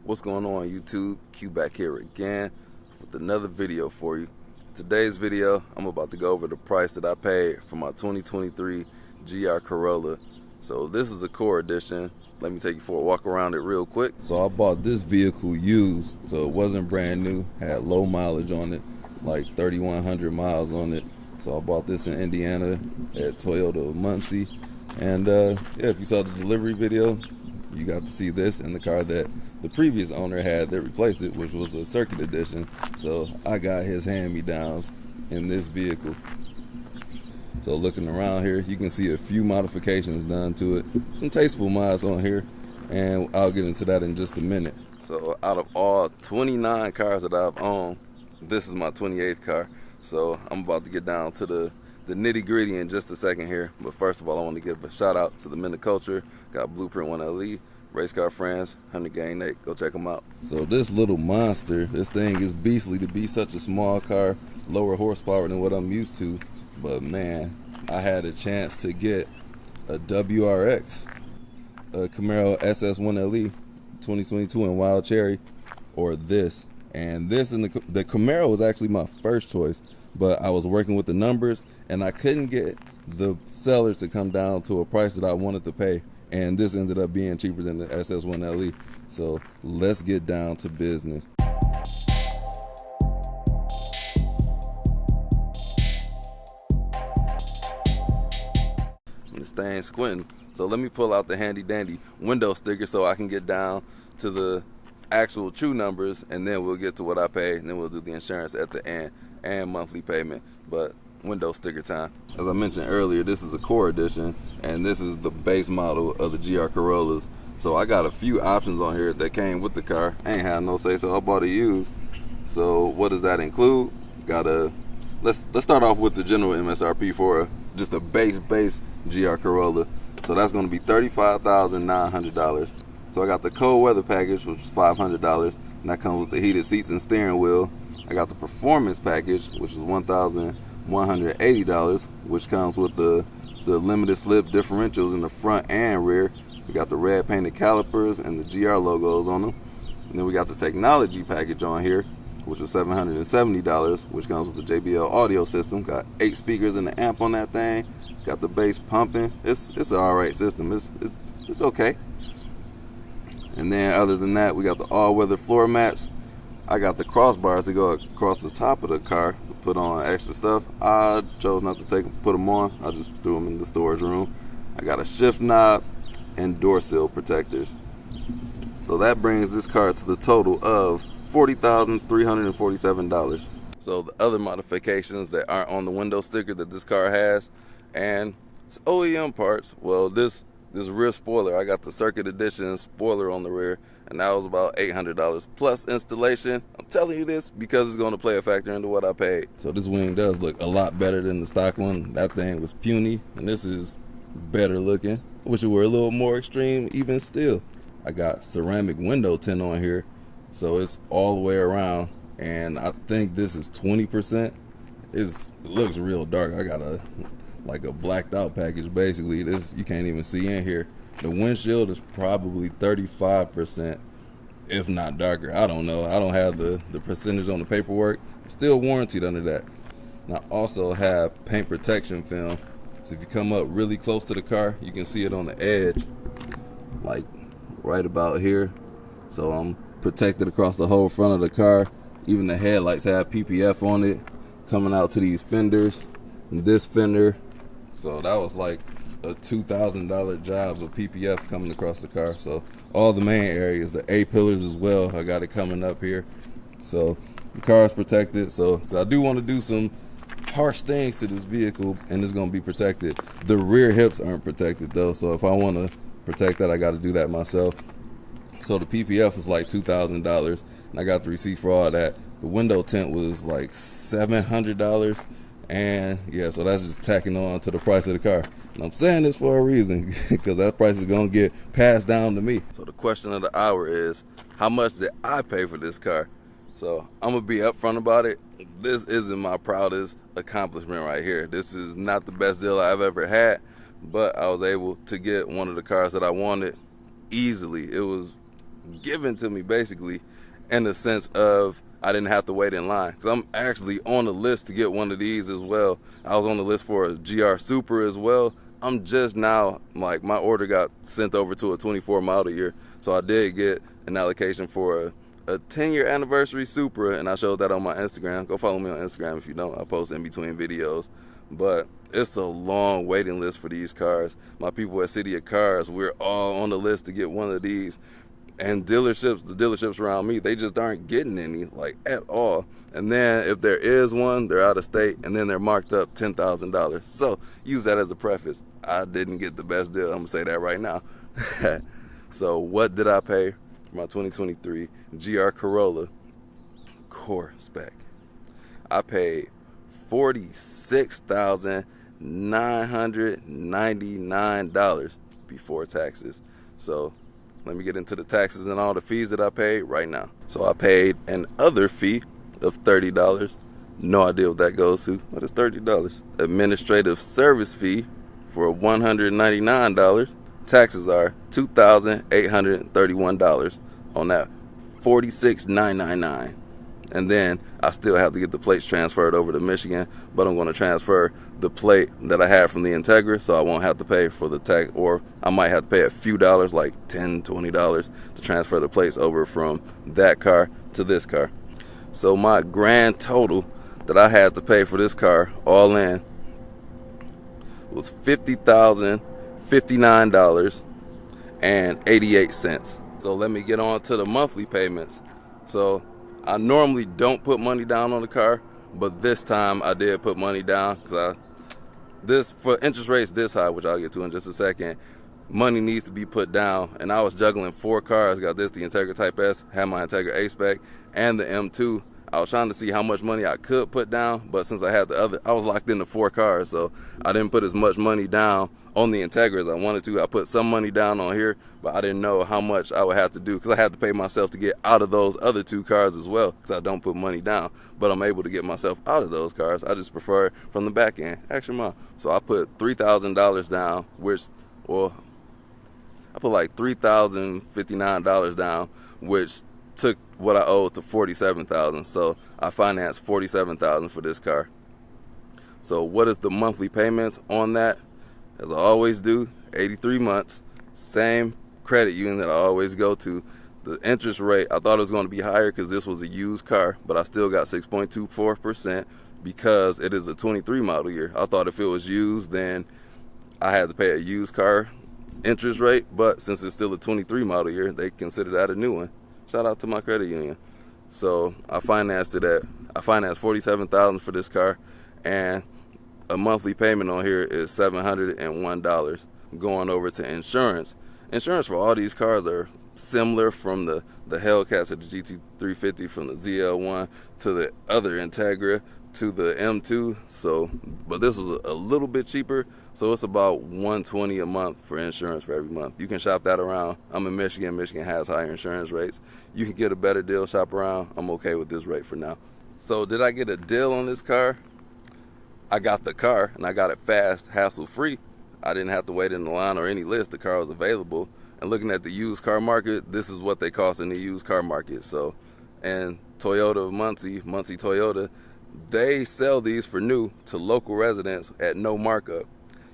What's going on, YouTube? Q back here again with another video for you. Today's video, I'm about to go over the price that I paid for my 2023 GR Corolla. So this is a Core Edition. Let me take you for a walk around it real quick. So I bought this vehicle used, so it wasn't brand new, had low mileage on it, like 3,100 miles on it. So I bought this in Indiana at Toyota Muncie. And yeah, if you saw the delivery video, you got to see this in the car that the previous owner had that replaced it, which was a Circuit Edition. So I got his hand-me-downs in this vehicle. So looking around here, you can see a few modifications done to it. Some tasteful mods on here, and I'll get into that in just a minute. So out of all 29 cars that I've owned, this is my 28th car. So I'm about to get down to the nitty-gritty in just a second here. But first of all, I want to give a shout out to the men of culture. Got Blueprint 1LE, Race Car Friends, 100 Gang Nate. Go check them out. So this little monster, this thing is beastly to be such a small car, lower horsepower than what I'm used to. But man, I had a chance to get a WRX, a Camaro SS1LE 2022 in Wild Cherry, or this. And this and the Camaro was actually my first choice, but I was working with the numbers and I couldn't get the sellers to come down to a price that I wanted to pay. And this ended up being cheaper than the SS1LE. So let's get down to business. This thing's squinting. So let me pull out the handy dandy window sticker so I can get down to the actual true numbers, and then we'll get to what I pay, and then we'll do the insurance at the end and monthly payment. But window sticker time. As I mentioned earlier, this is a Core Edition, and this is the base model of the GR Corollas. So I got a few options on here that came with the car. I ain't had no say, so I bought it used. So what does that include? Let's start off with the general MSRP for just a base GR Corolla. So that's going to be $35,900. So I got the cold weather package, which is $500, and that comes with the heated seats and steering wheel. I got the performance package, which is $1,180, which comes with the limited slip differentials in the front and rear. We got the red painted calipers and the GR logos on them. And then we got the technology package on here, which was $770, which comes with the JBL audio system. Got 8 speakers and the amp on that thing. Got the bass pumping. It's an alright system. It's okay. And then other than that, we got the all-weather floor mats. I got the crossbars to go across the top of the car to put on extra stuff. I chose not to put them on. I just threw them in the storage room. I got a shift knob and door sill protectors. So that brings this car to the total of $40,347. So the other modifications that aren't on the window sticker that this car has, and it's OEM parts. Well, this rear spoiler, I got the Circuit Edition spoiler on the rear, and that was about $800 plus installation. I'm telling you this because it's going to play a factor into what I paid. So this wing does look a lot better than the stock one. That thing was puny, and this is better looking. I wish it were a little more extreme even still. I got ceramic window tint on here, so it's all the way around, and I think this is 20%. It looks real dark. I got like a blacked out package basically. This you can't even see in here. The windshield is probably 35%, if not darker. I don't know. I don't have the percentage on the paperwork. I'm still warranted under that. And I also have paint protection film. So if you come up really close to the car, you can see it on the edge, like right about here. So I'm protected across the whole front of the car. Even the headlights have PPF on it coming out to these fenders and this fender. So that was like a $2,000 job of PPF coming across the car. So all the main areas, the A-pillars as well, I got it coming up here. So the car is protected. So I do want to do some harsh things to this vehicle, and it's going to be protected. The rear hips aren't protected though, so if I want to protect that, I got to do that myself. So the PPF was like $2,000, and I got the receipt for all that. The window tint was like $700. And yeah, so that's just tacking on to the price of the car. And I'm saying this for a reason, because that price is going to get passed down to me. So the question of the hour is, how much did I pay for this car? So I'm going to be upfront about it. This isn't my proudest accomplishment right here. This is not the best deal I've ever had, but I was able to get one of the cars that I wanted easily. It was given to me basically, in the sense of I didn't have to wait in line, because I'm actually on the list to get one of these as well. I was on the list for a GR Super as well. I'm just now, like, my order got sent over to a 24 model year, so I did get an allocation for a 10-year anniversary Supra, and I showed that on my Instagram. Go follow me on Instagram if you don't. I post in between videos. But it's a long waiting list for these cars. My people at City of Cars, we're all on the list to get one of these. And the dealerships around me, they just aren't getting any, like, at all. And then if there is one, they're out of state, and then they're marked up $10,000. So use that as a preface. I didn't get the best deal. I'm gonna say that right now. So what did I pay for my 2023 GR Corolla Core Spec? I paid $46,999 before taxes. So let me get into the taxes and all the fees that I paid right now. So I paid an other fee of $30. No idea what that goes to, but it's $30. Administrative service fee for $199. Taxes are $2,831 on that $46,999. And then I still have to get the plates transferred over to Michigan, but I'm going to transfer the plate that I had from the Integra, so I won't have to pay for the tax, or I might have to pay a few dollars, like $10, $20, to transfer the plates over from that car to this car. So my grand total that I had to pay for this car, all in, was $50,059.88. So let me get on to the monthly payments. So I normally don't put money down on the car, but this time I did put money down, because for interest rates this high, which I'll get to in just a second, money needs to be put down. And I was juggling 4 cars. Got this, the Integra Type S, had my Integra A-Spec, and the M2. I was trying to see how much money I could put down, but since I had the other, I was locked into 4 cars, so I didn't put as much money down on the Integra as I wanted to. I put some money down on here, but I didn't know how much I would have to do, because I had to pay myself to get out of those other 2 cars as well, because I don't put money down, but I'm able to get myself out of those cars. I just prefer it from the back end. Action Mom. So I put $3,000 down, I put like $3,059 down, which took what I owed to $47,000. So I financed $47,000 for this car. So what is the monthly payments on that? As I always do, 83 months, same credit union that I always go to. The interest rate, I thought it was going to be higher because this was a used car, but I still got 6.24% because it is a 23 model year. I thought if it was used, then I had to pay a used car interest rate, but since it's still a 23 model year, they consider that a new one. Shout out to my credit union. So I financed $47,000 for this car, and a monthly payment on here is $701 going over to insurance. Insurance for all these cars are similar, from the Hellcat to the GT350, from the ZL1 to the other Integra to the M2. So, but this was a little bit cheaper, so it's about $120 a month for insurance for every month. You can shop that around. I'm in Michigan. Michigan has higher insurance rates. You can get a better deal, shop around. I'm okay with this rate for now. So did I get a deal on this car? I got the car, and I got it fast, hassle-free. I didn't have to wait in the line or any list. The car was available. And looking at the used car market, this is what they cost in the used car market. So, and Toyota of Muncie Toyota, they sell these for new to local residents at no markup.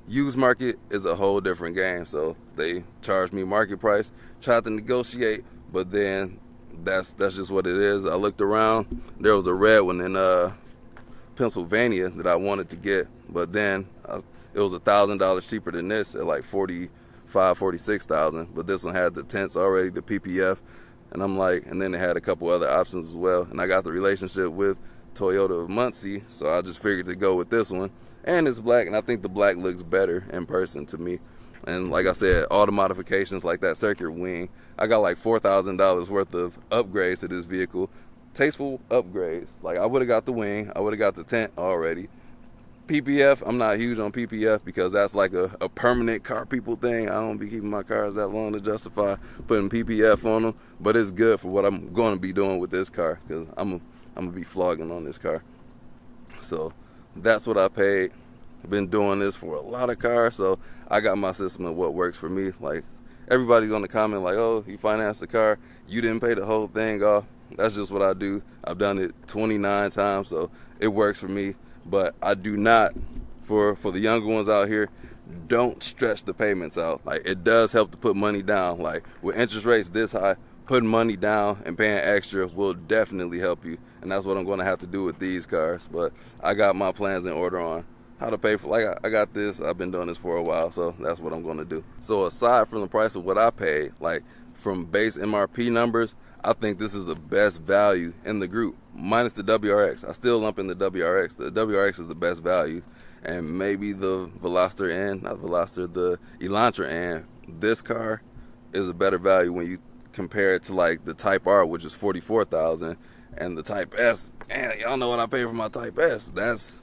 Used market is a whole different game. So they charged me market price, tried to negotiate, but then that's just what it is. I looked around. There was a red one in Pennsylvania that I wanted to get, but then it was $1,000 cheaper than this at like $46,000. But this one had the tents already, the PPF, and I'm like, and then they had a couple other options as well. And I got the relationship with Toyota of Muncie, so I just figured to go with this one. And it's black, and I think the black looks better in person to me. And like I said, all the modifications, like that circuit wing, I got like $4,000 worth of upgrades to this vehicle. Tasteful upgrades. Like, I would have got the wing, I would have got the tent already. PPF, I'm not huge on PPF because that's like a permanent car people thing. I don't be keeping my cars that long to justify putting PPF on them, but it's good for what I'm going to be doing with this car, because I'm going to be flogging on this car. So that's what I paid. I've been doing this for a lot of cars, so I got my system of what works for me. Like, everybody's on the comment like, oh, you financed the car. you didn't pay the whole thing off. That's just what I do. I've done it 29 times, so it works for me. But I do not, for the younger ones out here, don't stretch the payments out. Like, it does help to put money down. Like, with interest rates this high, putting money down and paying extra will definitely help you. And that's what I'm going to have to do with these cars. But I got my plans in order on how to pay for, like, I got this. I've been doing this for a while, so that's what I'm going to do. So aside from the price of what I paid, like, from base MRP numbers, I think this is the best value in the group, minus the WRX. I still lump in the WRX. The WRX is the best value, and maybe the Veloster and, not Veloster, the Elantra and this car is a better value when you compare it to like the Type R, which is $44,000, and the Type S. And y'all know what I pay for my Type S. That's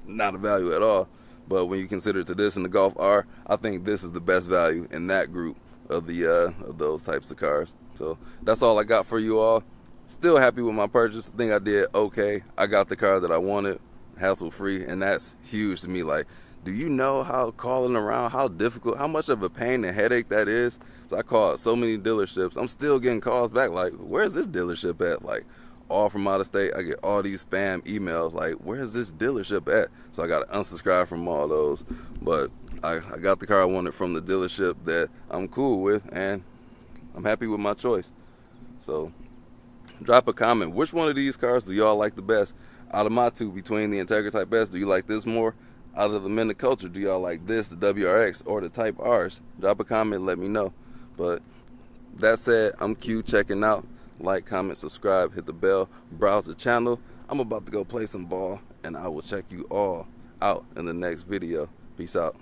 not a value at all. But when you consider it to this and the Golf R, I think this is the best value in that group of the of those types of cars. So that's all I got for you all. Still happy with my purchase. I think I did okay. I got the car that I wanted, hassle free, and that's huge to me. Like, do you know how calling around, how difficult, how much of a pain and headache that is? So I called so many dealerships. I'm still getting calls back like, where's this dealership at? Like, all from out of state. I get all these spam emails like, where's this dealership at? So I got to unsubscribe from all those. But I got the car I wanted from the dealership that I'm cool with, and I'm happy with my choice. So drop a comment. Which one of these cars do y'all like the best? Out of my two, between the Integra Type S, do you like this more? Out of the Men of Culture, do y'all like this, the WRX, or the Type Rs? Drop a comment, let me know. But that said, I'm Q checking out. Like, comment, subscribe, hit the bell, browse the channel. I'm about to go play some ball, and I will check you all out in the next video. Peace out.